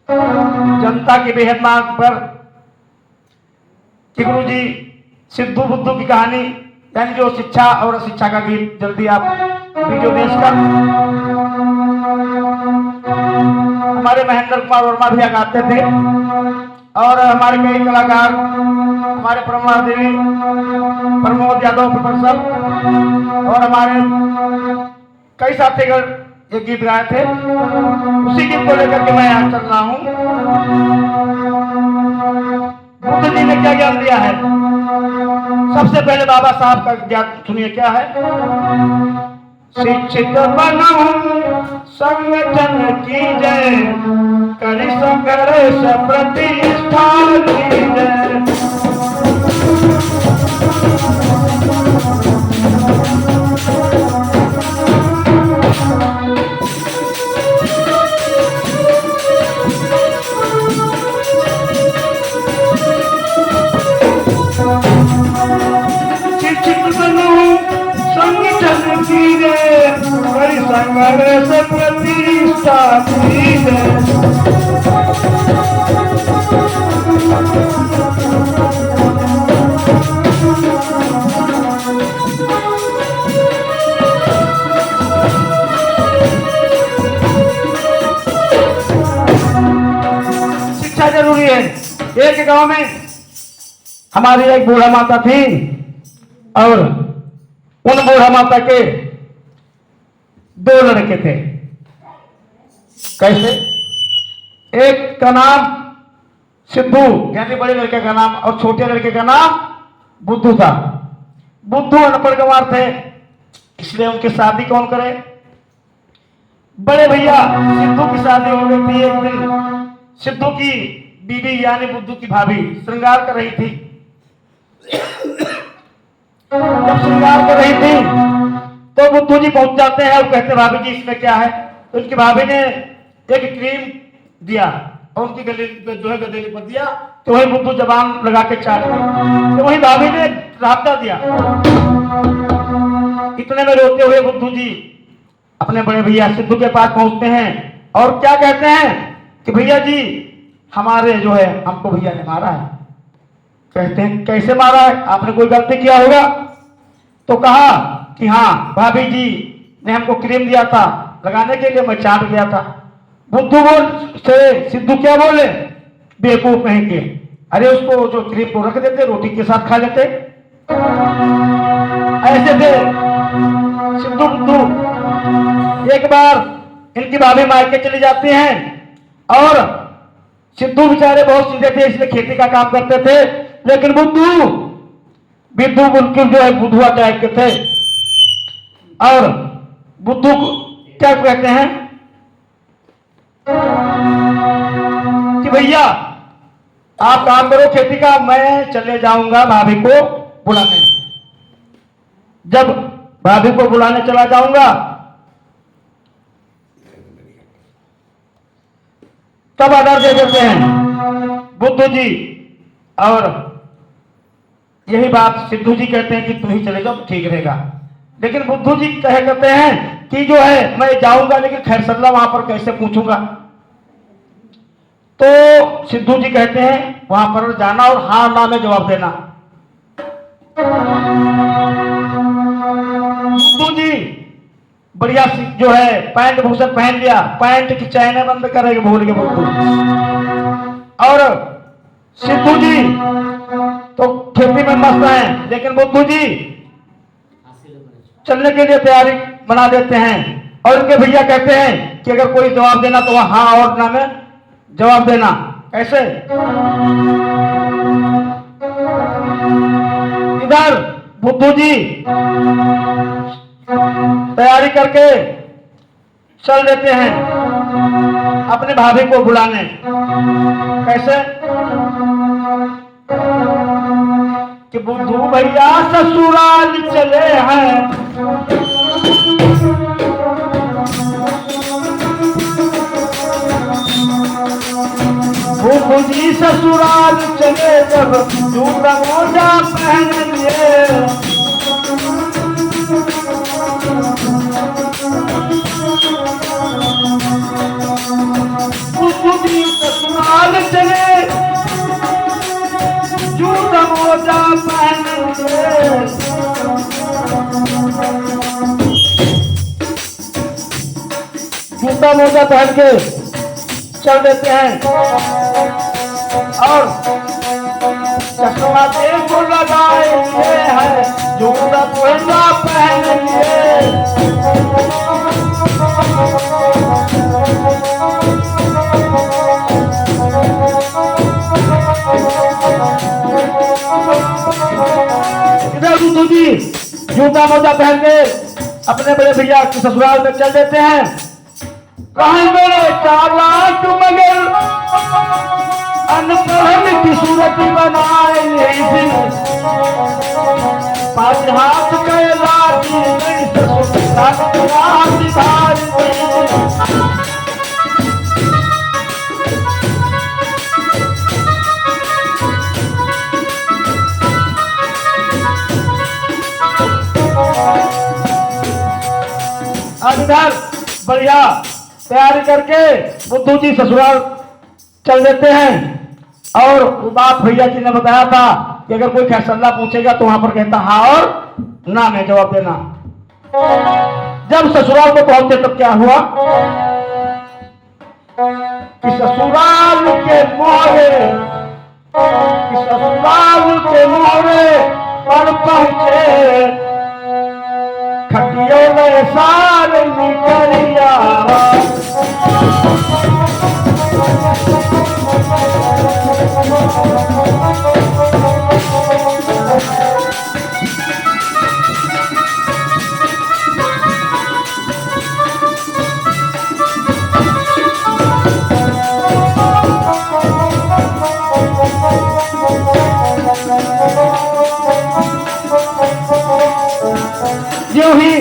जनता की बेहद मांग पर कि गुरु जी सिद्धू बुद्धू की कहानी यानी जो शिक्षा और अशिक्षा का गीत जल्दी आप वीडियो देखकर हमारे महेंद्र कुमार वर्मा भैया गाते थे और हमारे कई कलाकार हमारे प्रमा देवी प्रमोद यादव प्रोफेसर और हमारे कई साथीगण ये गीत गाए थे। उसी गीत को लेकर के मैं यहाँ चल रहा हूँ। बुद्ध जी ने क्या ज्ञान दिया है? सबसे पहले बाबा साहब का ज्ञान सुनिए क्या है। शिक्षित बनो संगठन की जय, करी संघर्ष प्रतिष्ठा की जय। संघर्ष प्रतिष्ठा की जय। शिक्षा जरूरी है। एक गांव में हमारी एक बूढ़ा माता थी और उन बूढ़ा माता के दो लड़के थे। कैसे? एक का नाम सिद्धू यानी बड़े लड़के का नाम और छोटे लड़के का नाम बुद्धू था। बुद्धू अनपढ़ गंवार थे, इसलिए उनकी शादी कौन करे? बड़े भैया सिद्धू की शादी हो गई थी। एक दिन सिद्धू की बीवी यानी बुद्धू की भाभी श्रृंगार कर रही थी। जब श्रृंगार कर रही थी तो बुद्धू जी पहुंच जाते हैं और कहते भाभी जी इसमें क्या है? तो उनकी भाभी ने एक क्रीम दिया और उनकी गले जो है गदेली पर दिया तो वही बुद्धू जबान लगा के चाट ली। तो वही भाभी ने राबता दिया। इतने में रोते हुए बुद्धू जी अपने बड़े भैया सिद्धू के पास पहुंचते हैं और क्या कहते हैं कि भैया जी हमारे जो है हमको भैया ने मारा है। कहते हैं कैसे मारा है? आपने कोई गलती किया होगा? तो कहा कि हाँ भाभी जी ने हमको क्रीम दिया था लगाने के लिए, मैं चाट गया था। बुद्धू बोल से सिद्धू क्या बोले? बेवकूफ कहीं के, अरे उसको जो क्रीम को रख देते रोटी के साथ खा लेते। ऐसे थे सिद्धू बुद्धू। एक बार इनकी भाभी मायके चली जाती हैं और सिद्धू बेचारे बहुत सीधे थे इसलिए खेती का काम करते थे, लेकिन बुद्धू बिल्कुल जो है बुद्धुआ टाइप के थे। और बुद्धू को क्या कहते हैं कि भैया आप काम करो खेती का, मैं चले जाऊंगा भाभी को बुलाने। जब भाभी को बुलाने चला जाऊंगा तब ऑर्डर दे देते हैं बुद्धू जी। और यही बात सिद्धू जी कहते हैं कि तुम ही चले जाओ ठीक रहेगा। लेकिन बुद्धू जी कहते हैं कि जो है मैं जाऊंगा लेकिन खैरसल्ला वहां पर कैसे पूछूंगा? तो सिद्धू जी कहते हैं वहां पर जाना और हाँ ना में जवाब देना। बुद्धू जी बढ़िया जो है पैंट भूषण पहन लिया, पैंट की चैने बंद करेंगे भूल के बुद्धू। और सिद्धू जी तो खेती में मस्त है, लेकिन बुद्धू जी चलने के लिए तैयारी बना देते हैं। और उनके भैया कहते हैं कि अगर कोई जवाब देना तो वह हाँ और ना में जवाब देना। कैसे? इधर बुद्धू जी तैयारी करके चल देते हैं अपने भाभी को बुलाने। कैसे? कि बुद्धू भैया ससुराल चले हैं, बुद्धू जी ससुराल चले जब जूता मोजा पहन लिए। बुद्धू जी जूता मोजा पहन के चल देते हैं और चश्मा देखो लगाए लिए है, जूता मोजा पहन लिए। इधर बुद्धू जी जूता मोजा पहन के अपने बड़े भैया के ससुराल में चल देते हैं। कहीं मेरे चालाक मगर अनपढ़ की सूरत बनाए, पाँच हाथ के लाठी इधर बढ़िया तैयारी करके बुद्धू जी ससुराल चल देते हैं। और बात भैया जी ने बताया था कि अगर कोई फैसला पूछेगा तो वहां पर कहता हाँ और ना में जवाब देना। जब ससुराल को पहुंचे तब क्या हुआ कि ससुराल के मोहरे पर पहुंचे, खटियों में सार निकलिया। यूं ही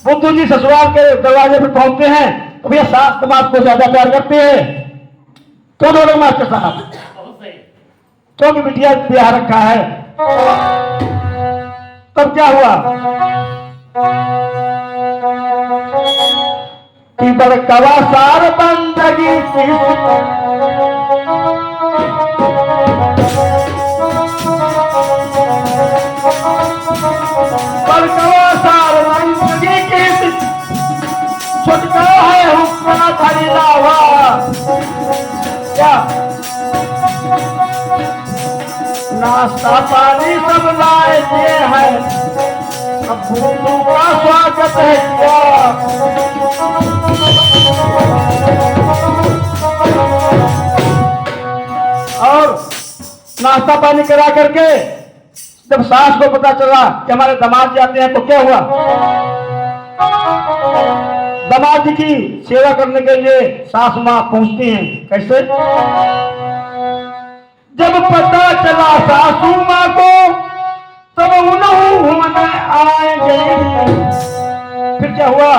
बुद्धू जी ससुराल के दरवाजे पर पहुंचते हैं तो भैया सास समाज को ज्यादा प्यार करते हैं। तो दोनों मास्टर साहब क्योंकि बिटिया ब्याह रखा है। तब क्या हुआ कि बड़कवा सार बंदगी छुटका है हुक्म धरी लावा। क्या नाश्ता पानी सब लाए दिए हैं, अब बुद्धू का स्वागत है क्या। और नाश्ता पानी करा करके जब सास को पता चला कि हमारे दामाद जाते हैं तो क्या हुआ, दामाद जी की सेवा करने के लिए सास मां पहुंचती हैं। कैसे? जब पता चला सासू मां को तब उन्होंने आएंगे। फिर क्या हुआ,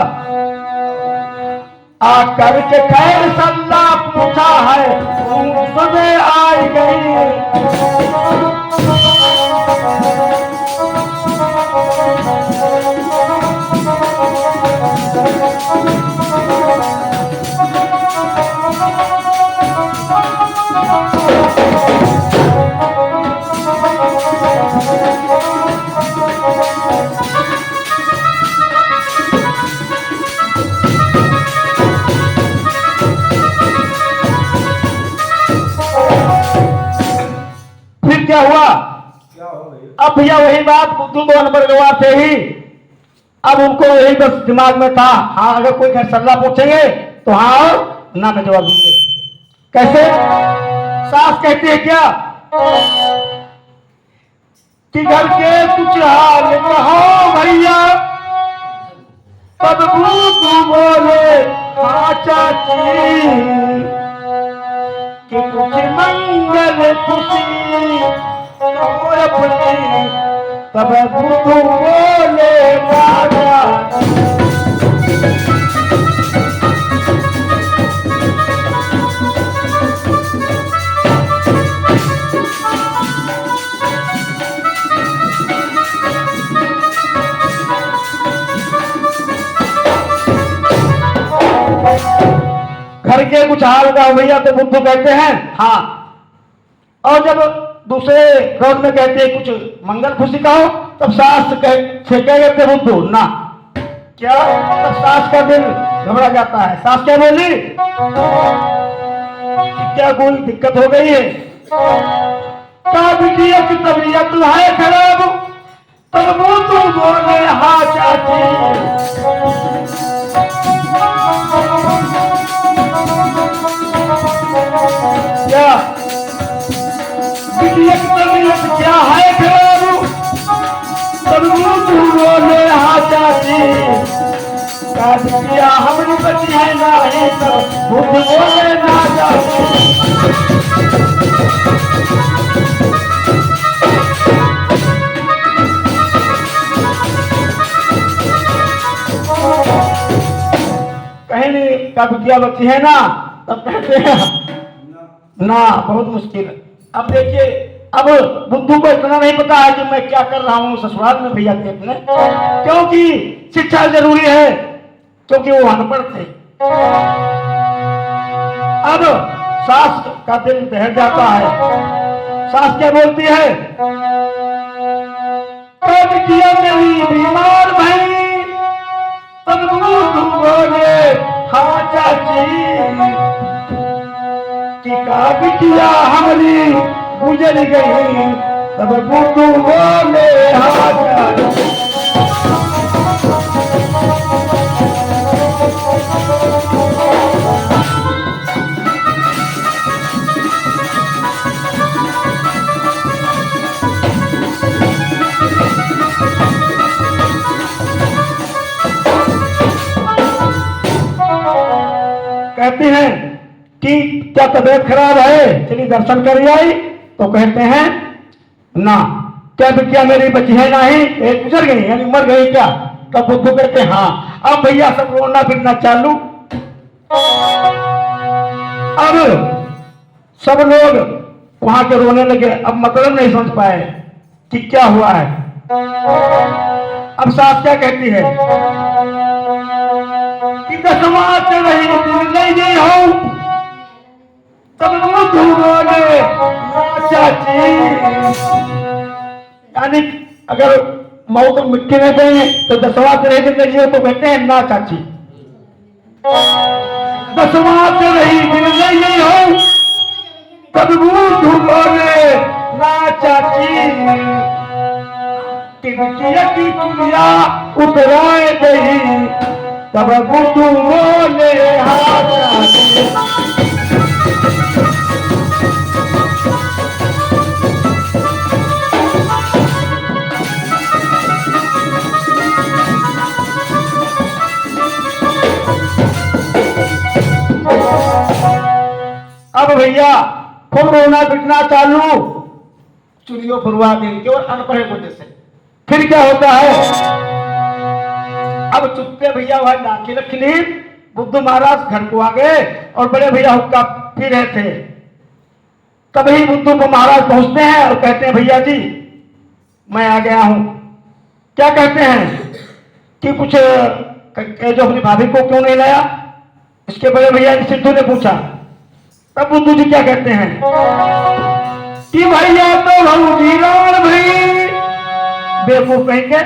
आकर के खैर सल्ला पूछा है, तुम्हें आई गई। क्या हुआ? अब भैया वही बात बुद्धू तो अनपढ़ गवार थे ही, अब उनको यही बस दिमाग में था हाँ अगर कोई फैसला पूछेंगे तो हाँ और ना में जवाब देंगे। कैसे? सास कहती है क्या कि घर के कुछ हाल कहो भैया, तब बुद्धू बोले हाँ चाची कि कुछ मंगल खुशी और अपनी, तब बुद्धू बोले राजा। घर के कुछ हाल का भैया तो बुद्धू कहते हैं हाँ, और जब दूसरे रोज में कहते हैं कुछ मंगल खुशी का हो तब सास कह थे बुद्धू ना। क्या? तब सास का दिल घबरा जाता है। सास क्या बोली कि क्या कोई दिक्कत हो गई है? क्या बिटिया की तबीयत है खराब? तब वो तू बोले हाँ चाची। क्या बिटिया की तबीयत क्या है खराब? तब वो तू बोले हाँ चाची। क्या बिटिया हमारी बची है नहीं? तब वो तू बोले ना चाची। कहीं नहीं का बिटिया बच्ची है ना? तब कहते हैं ना, बहुत मुश्किल है। अब देखिए, अब बुद्धू को इतना नहीं पता है कि मैं क्या कर रहा हूँ ससुराल में भैया के अपने, क्योंकि शिक्षा जरूरी है, क्योंकि वो अनपढ़ थे। अब सास का दिल दहल जाता है। सास क्या बोलती है? बिटिया मेरी बीमार भाई। तब बोले हाँ चाची। कि का बिटिया हमारी गुजर गई। तब बुद्धू बोले हाँ चाची। कहते हैं कि क्या तबीयत खराब है, चलिए दर्शन कर आई? तो कहते हैं ना। क्या बिटिया मेरी बची है नहीं? एक गुजर गई यानी मर गई क्या? तब बुद्धू कहते हैं हाँ। अब भैया सब रोना फिरना चालू। अब सब लोग वहां के रोने लगे। अब मतलब नहीं समझ पाए कि क्या हुआ है। अब सास क्या कहती है कि दसवां से नहीं हो। तब बुद्धू बोले चाची। यानी अगर मौत मिट्टी में गए तो दसवां से रह गई तो कहते हैं ना चाची। दसवां से नहीं हो। तब बुद्धू बोले ना चाची। कि बिटिया की चुड़िया उतराए गई। तब बुद्धू बोले हाँ चाची। अब भैया खूब रोना पिटना चालू। चुनियो फुरवा दी केवल अनपढ़ वजह से। फिर क्या होता है? अब चुप्पे भैया वहां लाठी रख ली। बुद्धू महाराज घर को आ गए और बड़े भैया हुक्का पी रहे थे। तभी बुद्धू को महाराज पहुंचते हैं और कहते हैं भैया जी मैं आ गया हूं। क्या कहते हैं कि कुछ जो अपनी भाभी को क्यों नहीं लाया? इसके बड़े भैया सिद्धू ने पूछा। तब बुद्धू जी क्या कहते हैं कि भैया तो भौजी राण भाई। बेवकूफ कहेंगे,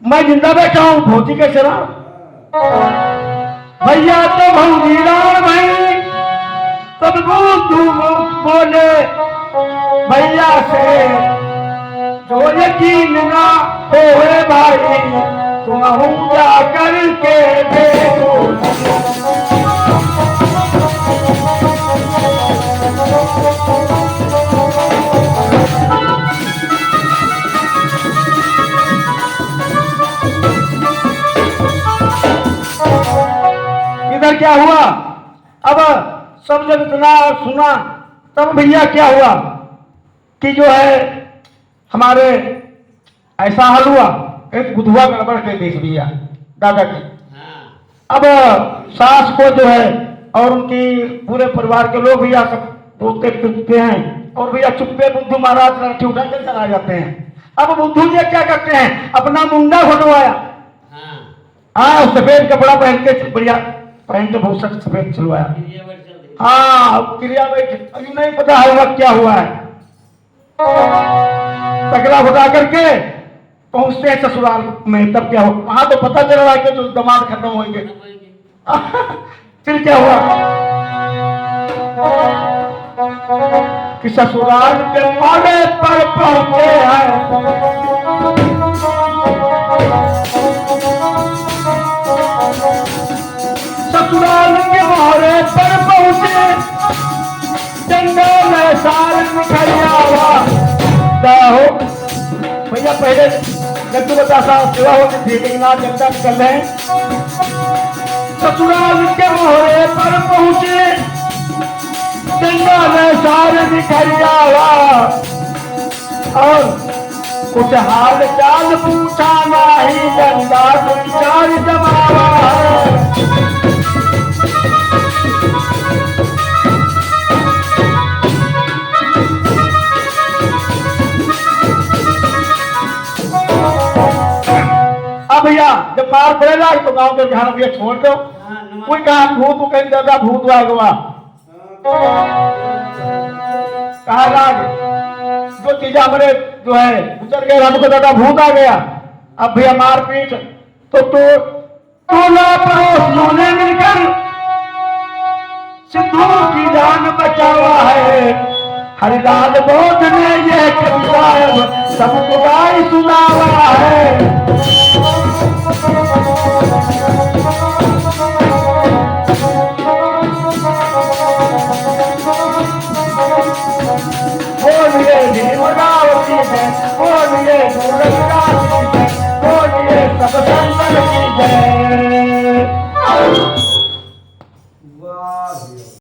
मैं जिंदा बैठा हूं, भौजी कैसे राण? भैया तो भौजी राण भाई। तब बुद्धू बोले भैया से जो यकीन ना होए भाई तुम जा करके देखो। इधर क्या हुआ? अब सब जब इतना सुना तब भैया क्या हुआ कि जो है हमारे ऐसा हाल हुआ। एक बुधवा गड़बड़ के देख भैया दादा की। अब सास को जो है और उनकी पूरे परिवार के लोग भैया सब रोते पीटते हैं और भैया चुप्पे बुद्धू महाराज लाठी उठा के चला जाते हैं। अब बुद्धू जी क्या करते हैं? अपना मुंडा घुटवाया। हाँ सफेद कपड़ा पहन के बढ़िया पहन के बहुत सफेद चलवाया। हाँ क्रिया में अभी नहीं पता होगा क्या हुआ है। तकला फटा करके पहुंचते हैं ससुराल में। तब क्या हो? वहां तो पता चल रहा है कि जो दमाद खत्म होंगे। फिर क्या हुआ कि ससुराल के मोड़े पर पहुंचे हैं। ससुराल के मोड़े पर पहुंचे, चंदा में साल निकलिया हुआ। क्या हो भैया, पहले जब तू बता सेवा होती थी, लेकिन आज जनता निकल रहे हैं। ससुराल के मोहरे पर पहुंचे, चंदा में साल निकलिया हुआ, और कुछ हाल चाल पूछा नहीं, जनता कुछ चार जमावा है। भैया जब मार पड़ेगा तो गांव के ध्यान भैया छोड़ दो। कोई कहा भूत को कहीं दादा भूत लागवा कहा राग जो चीजें हमारे जो है उतर गए, हमको दादा भूत आ गया। अब भैया मारपीट तो टोला पड़ोसियों ने मिलकर सिद्धू की जान बचावा है। हरिलाल बौद्ध ने यह कविता सबको गाई सुनावा है। बोलिए भीमरावती है, बोलिए